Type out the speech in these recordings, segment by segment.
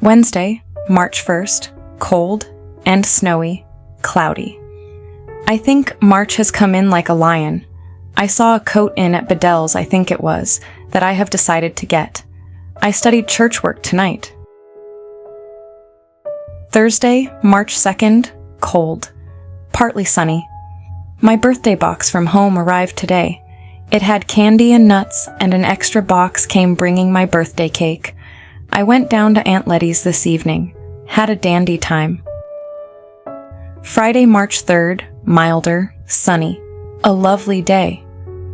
Wednesday, March 1st, cold and snowy, cloudy. I think March has come in like a lion. I saw a coat in at Bedell's, I think it was, that I have decided to get. I studied church work tonight. Thursday, March 2nd, cold, partly sunny. My birthday box from home arrived today. It had candy and nuts, and an extra box came bringing my birthday cake. I went down to Aunt Letty's this evening. Had a dandy time. Friday, March 3rd, milder, sunny. A lovely day.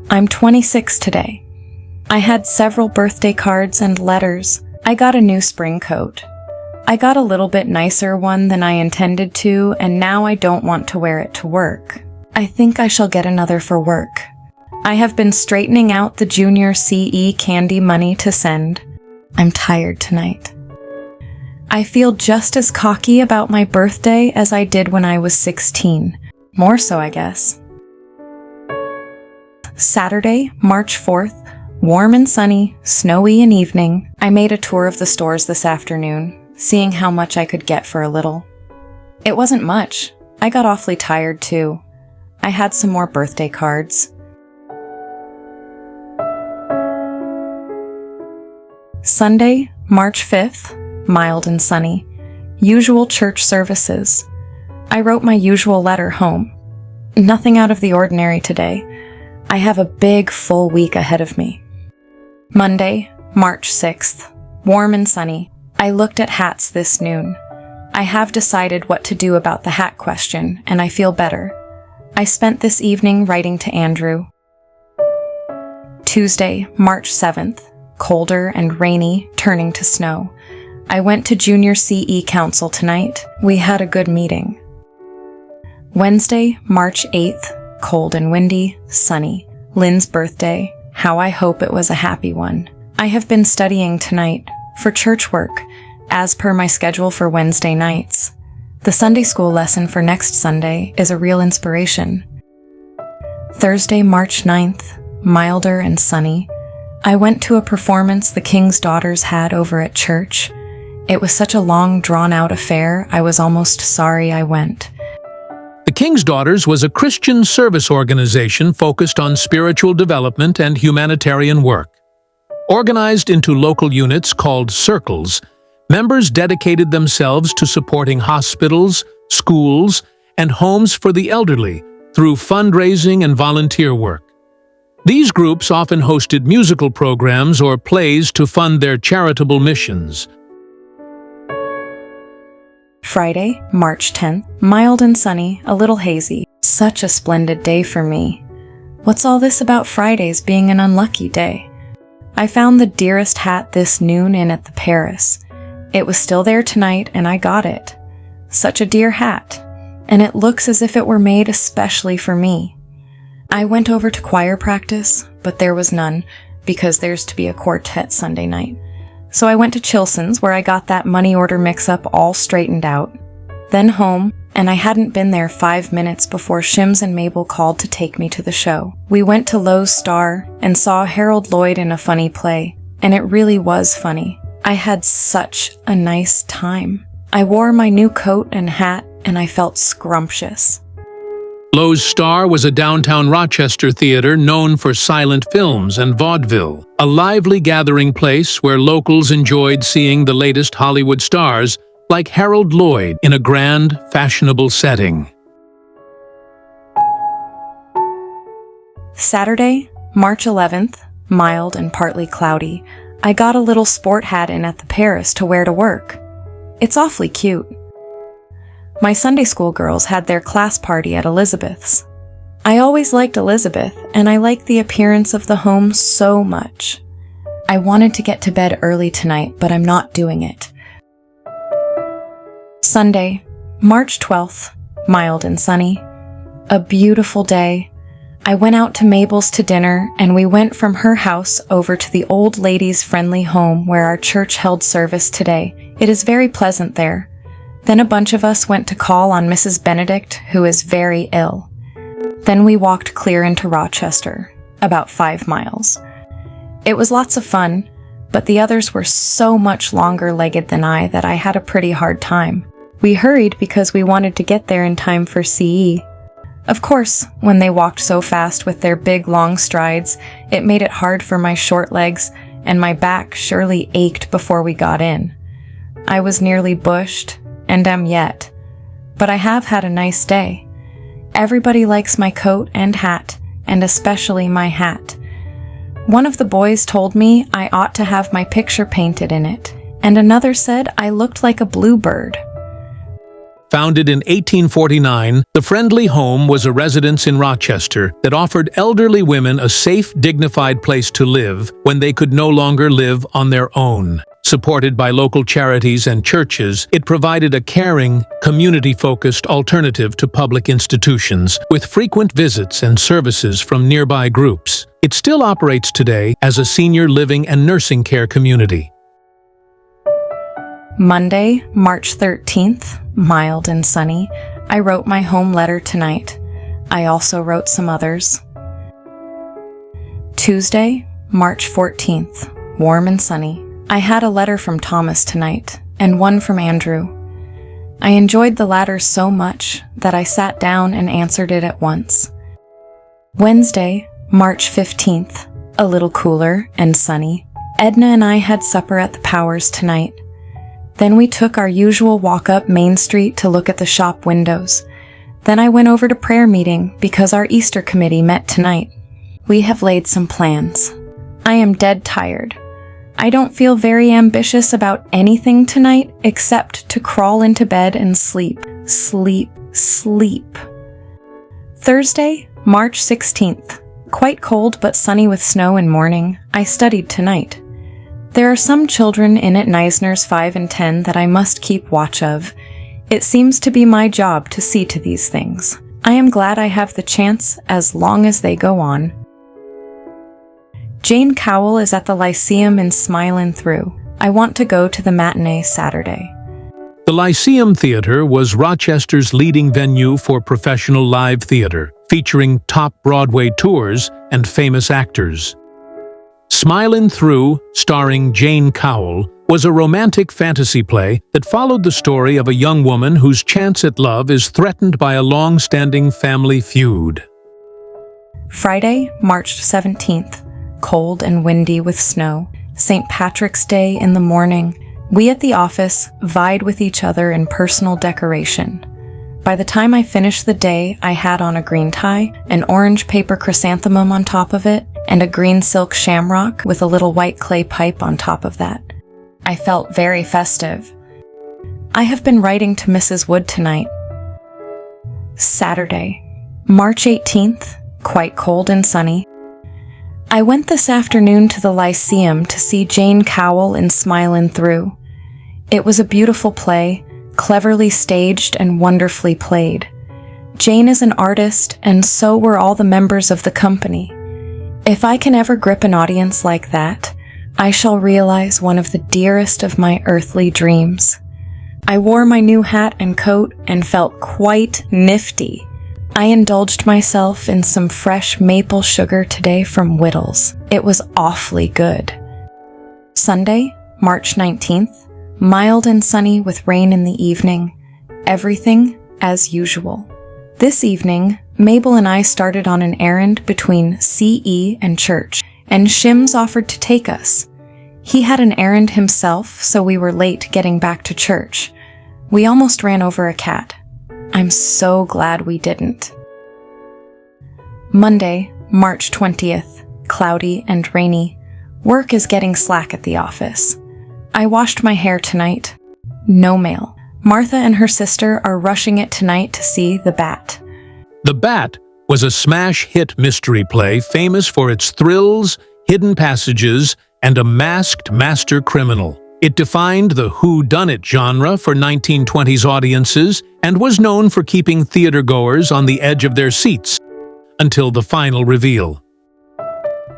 I'm 26 today. I had several birthday cards and letters. I got a new spring coat. I got a little bit nicer one than I intended to, and now I don't want to wear it to work. I think I shall get another for work. I have been straightening out the junior CE candy money to send. I'm tired tonight. I feel just as cocky about my birthday as I did when I was 16. More so, I guess. Saturday, March 4th, warm and sunny, snowy and evening. I made a tour of the stores this afternoon, seeing how much I could get for a little. It wasn't much. I got awfully tired too. I had some more birthday cards. Sunday, March 5th, mild and sunny. Usual church services. I wrote my usual letter home. Nothing out of the ordinary today. I have a big, full week ahead of me. Monday, March 6th, warm and sunny. I looked at hats this noon. I have decided what to do about the hat question, and I feel better. I spent this evening writing to Andrew. Tuesday, March 7th, colder and rainy, turning to snow. I went to Junior CE Council tonight. We had a good meeting. Wednesday, March 8th, cold and windy, sunny. Lynn's birthday. How I hope it was a happy one. I have been studying tonight for church work, as per my schedule for Wednesday nights. The Sunday school lesson for next Sunday is a real inspiration. Thursday, March 9th, milder and sunny. I went to a performance the King's Daughters had over at church. It was such a long, drawn-out affair, I was almost sorry I went. The King's Daughters was a Christian service organization focused on spiritual development and humanitarian work. Organized into local units called circles, members dedicated themselves to supporting hospitals, schools, and homes for the elderly through fundraising and volunteer work. These groups often hosted musical programs or plays to fund their charitable missions. Friday, March 10th, mild and sunny, a little hazy. Such a splendid day for me. What's all this about Fridays being an unlucky day? I found the dearest hat this noon in at the Paris. It was still there tonight, and I got it. Such a dear hat, and it looks as if it were made especially for me. I went over to choir practice, but there was none, because there's to be a quartet Sunday night. So I went to Chilson's, where I got that money order mix-up all straightened out. Then home, and I hadn't been there 5 minutes before Shims and Mabel called to take me to the show. We went to Lowe's Star and saw Harold Lloyd in a funny play, and it really was funny. I had such a nice time. I wore my new coat and hat, and I felt scrumptious. Lowe's Star was a downtown Rochester theater known for silent films and vaudeville, a lively gathering place where locals enjoyed seeing the latest Hollywood stars like Harold Lloyd in a grand, fashionable setting. Saturday, March 11th, mild and partly cloudy. I got a little sport hat in at the Paris to wear to work. It's awfully cute. My Sunday school girls had their class party at Elizabeth's. I always liked Elizabeth, and I liked the appearance of the home so much. I wanted to get to bed early tonight, but I'm not doing it. Sunday, March 12th, mild and sunny. A beautiful day. I went out to Mabel's to dinner, and we went from her house over to the old ladies' friendly home where our church held service today. It is very pleasant there. Then a bunch of us went to call on Mrs. Benedict, who is very ill. Then we walked clear into Rochester, about 5 miles. It was lots of fun, but the others were so much longer-legged than I that I had a pretty hard time. We hurried because we wanted to get there in time for CE. Of course, when they walked so fast with their big, long strides, it made it hard for my short legs, and my back surely ached before we got in. I was nearly bushed, and am yet. But I have had a nice day. Everybody likes my coat and hat, and especially my hat. One of the boys told me I ought to have my picture painted in it, and another said I looked like a bluebird. Founded in 1849, the Friendly Home was a residence in Rochester that offered elderly women a safe, dignified place to live when they could no longer live on their own. Supported by local charities and churches, it provided a caring, community-focused alternative to public institutions, with frequent visits and services from nearby groups. It still operates today as a senior living and nursing care community. Monday, March 13th, mild and sunny. I wrote my home letter tonight. I also wrote some others. Tuesday, March 14th, warm and sunny. I had a letter from Thomas tonight, and one from Andrew. I enjoyed the latter so much that I sat down and answered it at once. Wednesday, March 15th, a little cooler and sunny. Edna and I had supper at the Powers tonight. Then we took our usual walk up Main Street to look at the shop windows. Then I went over to prayer meeting because our Easter committee met tonight. We have laid some plans. I am dead tired. I don't feel very ambitious about anything tonight except to crawl into bed and sleep, sleep, sleep. Thursday, March 16th. Quite cold but sunny with snow and morning. I studied tonight. There are some children in at Neisner's 5 and 10 that I must keep watch of. It seems to be my job to see to these things. I am glad I have the chance as long as they go on. Jane Cowell is at the Lyceum in Smilin' Through. I want to go to the matinee Saturday. The Lyceum Theater was Rochester's leading venue for professional live theater, featuring top Broadway tours and famous actors. Smilin' Through, starring Jane Cowell, was a romantic fantasy play that followed the story of a young woman whose chance at love is threatened by a long-standing family feud. Friday, March 17th. Cold and windy with snow. St. Patrick's Day in the morning. We at the office vied with each other in personal decoration. By the time I finished the day, I had on a green tie, an orange paper chrysanthemum on top of it, and a green silk shamrock with a little white clay pipe on top of that. I felt very festive. I have been writing to Mrs. Wood tonight. Saturday, March 18th, quite cold and sunny. I went this afternoon to the Lyceum to see Jane Cowell in Smilin' Through. It was a beautiful play, cleverly staged and wonderfully played. Jane is an artist, and so were all the members of the company. If I can ever grip an audience like that, I shall realize one of the dearest of my earthly dreams. I wore my new hat and coat and felt quite nifty. I indulged myself in some fresh maple sugar today from Whittles. It was awfully good. Sunday, March 19th, mild and sunny with rain in the evening. Everything as usual. This evening, Mabel and I started on an errand between CE and church, and Shims offered to take us. He had an errand himself, so we were late getting back to church. We almost ran over a cat. I'm so glad we didn't. Monday, March 20th, cloudy and rainy. Work is getting slack at the office. I washed my hair tonight. No mail. Martha and her sister are rushing it tonight to see The Bat. The Bat was a smash hit mystery play famous for its thrills, hidden passages, and a masked master criminal. It defined the whodunit genre for 1920s audiences and was known for keeping theatergoers on the edge of their seats until the final reveal.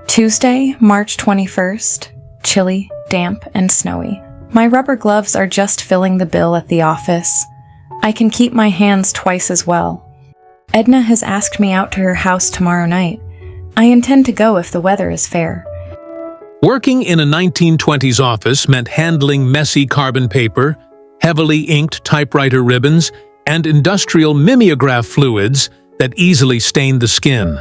Tuesday, March 21st, chilly, damp, and snowy. My rubber gloves are just filling the bill at the office. I can keep my hands twice as well. Edna has asked me out to her house tomorrow night. I intend to go if the weather is fair. Working in a 1920s office meant handling messy carbon paper, heavily inked typewriter ribbons, and industrial mimeograph fluids that easily stained the skin.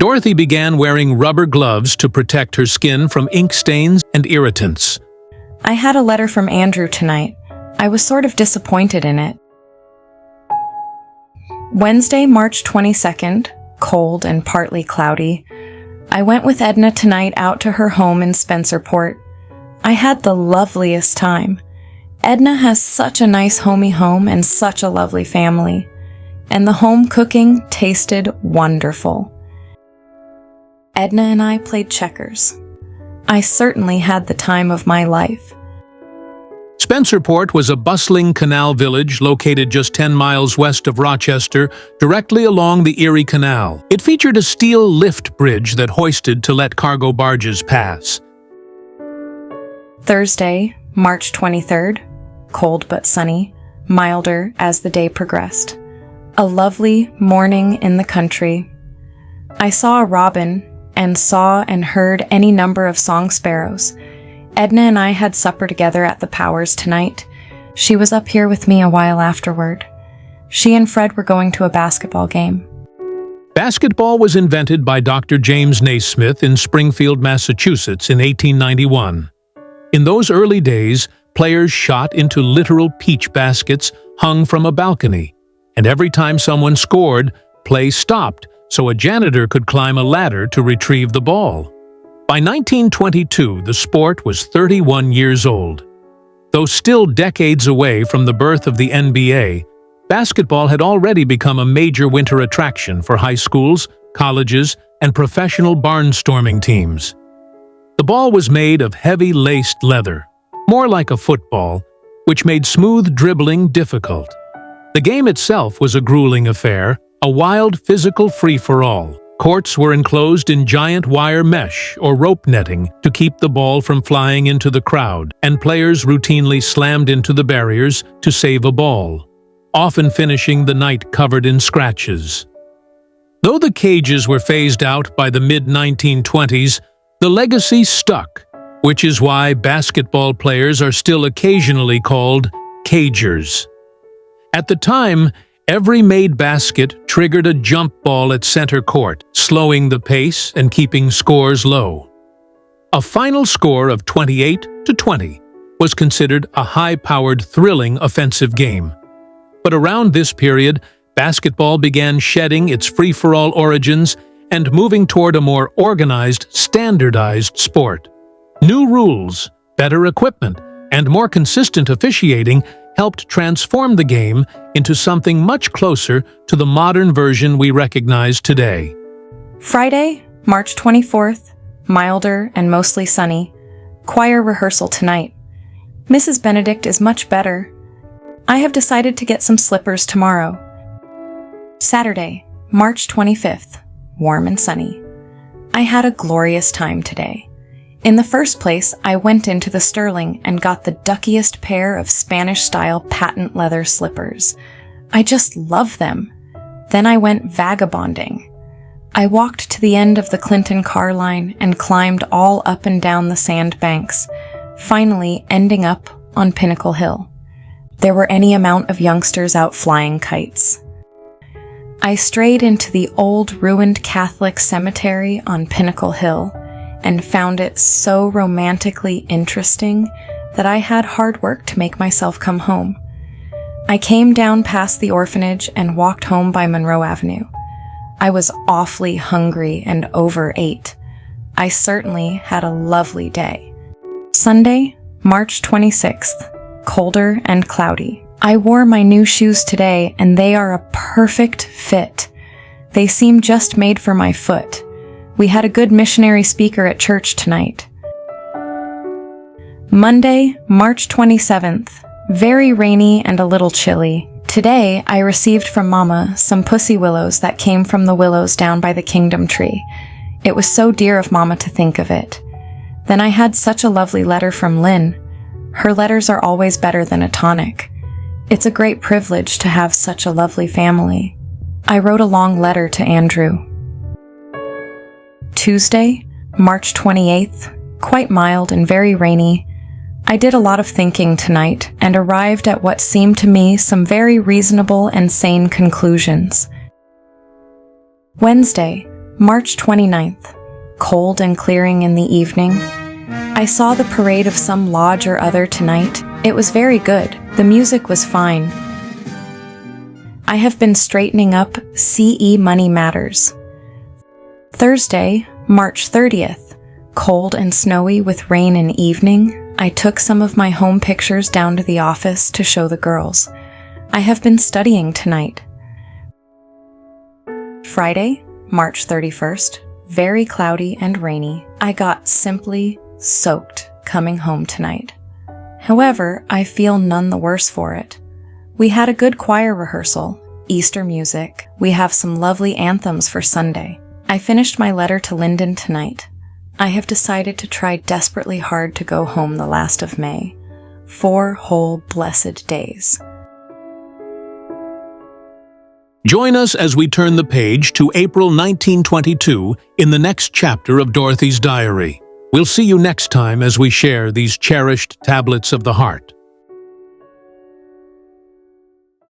Dorothy began wearing rubber gloves to protect her skin from ink stains and irritants. I had a letter from Andrew tonight. I was sort of disappointed in it. Wednesday, March 22nd, cold and partly cloudy. I went with Edna tonight out to her home in Spencerport. I had the loveliest time. Edna has such a nice homey home and such a lovely family. And the home cooking tasted wonderful. Edna and I played checkers. I certainly had the time of my life. Spencerport was a bustling canal village located just 10 miles west of Rochester, directly along the Erie Canal. It featured a steel lift bridge that hoisted to let cargo barges pass. Thursday, March 23rd, cold but sunny, milder as the day progressed. A lovely morning in the country. I saw a robin and saw and heard any number of song sparrows. Edna and I had supper together at the Powers tonight. She was up here with me a while afterward. She and Fred were going to a basketball game. Basketball was invented by Dr. James Naismith in Springfield, Massachusetts in 1891. In those early days, players shot into literal peach baskets hung from a balcony, and every time someone scored, play stopped so a janitor could climb a ladder to retrieve the ball. By 1922, the sport was 31 years old. Though still decades away from the birth of the NBA, basketball had already become a major winter attraction for high schools, colleges, and professional barnstorming teams. The ball was made of heavy laced leather, more like a football, which made smooth dribbling difficult. The game itself was a grueling affair, a wild physical free-for-all. Courts were enclosed in giant wire mesh or rope netting to keep the ball from flying into the crowd, and players routinely slammed into the barriers to save a ball, often finishing the night covered in scratches. Though the cages were phased out by the mid-1920s, the legacy stuck, which is why basketball players are still occasionally called cagers. At the time, every made basket triggered a jump ball at center court, slowing the pace and keeping scores low. A final score of 28-20 was considered a high-powered, thrilling offensive game. But around this period, basketball began shedding its free-for-all origins and moving toward a more organized, standardized sport. New rules, better equipment, and more consistent officiating helped transform the game into something much closer to the modern version we recognize today. Friday, March 24th, milder and mostly sunny. Choir rehearsal tonight. Mrs. Benedict is much better. I have decided to get some slippers tomorrow. Saturday, March 25th, warm and sunny. I had a glorious time today. In the first place, I went into the Sterling and got the duckiest pair of Spanish-style patent leather slippers. I just love them. Then I went vagabonding. I walked to the end of the Clinton car line and climbed all up and down the sand banks, finally ending up on Pinnacle Hill. There were any amount of youngsters out flying kites. I strayed into the old ruined Catholic cemetery on Pinnacle Hill and found it so romantically interesting that I had hard work to make myself come home. I came down past the orphanage and walked home by Monroe Avenue. I was awfully hungry and overate. I certainly had a lovely day. Sunday, March 26th, colder and cloudy. I wore my new shoes today and they are a perfect fit. They seem just made for my foot. We had a good missionary speaker at church tonight. Monday, March 27th, very rainy and a little chilly. Today, I received from Mama some pussy willows that came from the willows down by the Kingdom Tree. It was so dear of Mama to think of it. Then I had such a lovely letter from Lynn. Her letters are always better than a tonic. It's a great privilege to have such a lovely family. I wrote a long letter to Andrew. Tuesday, March 28th, quite mild and very rainy. I did a lot of thinking tonight and arrived at what seemed to me some very reasonable and sane conclusions. Wednesday, March 29th. Cold and clearing in the evening. I saw the parade of some lodge or other tonight. It was very good. The music was fine. I have been straightening up CE money matters. Thursday, March 30th. Cold and snowy with rain in evening. I took some of my home pictures down to the office to show the girls. I have been studying tonight. Friday, March 31st. Very cloudy and rainy. I got simply soaked coming home tonight. However, I feel none the worse for it. We had a good choir rehearsal, Easter music. We have some lovely anthems for Sunday. I finished my letter to Lyndon tonight. I have decided to try desperately hard to go home the last of May. 4 whole blessed days. Join us as we turn the page to April 1922 in the next chapter of Dorothy's diary. We'll see you next time as we share these cherished tablets of the heart.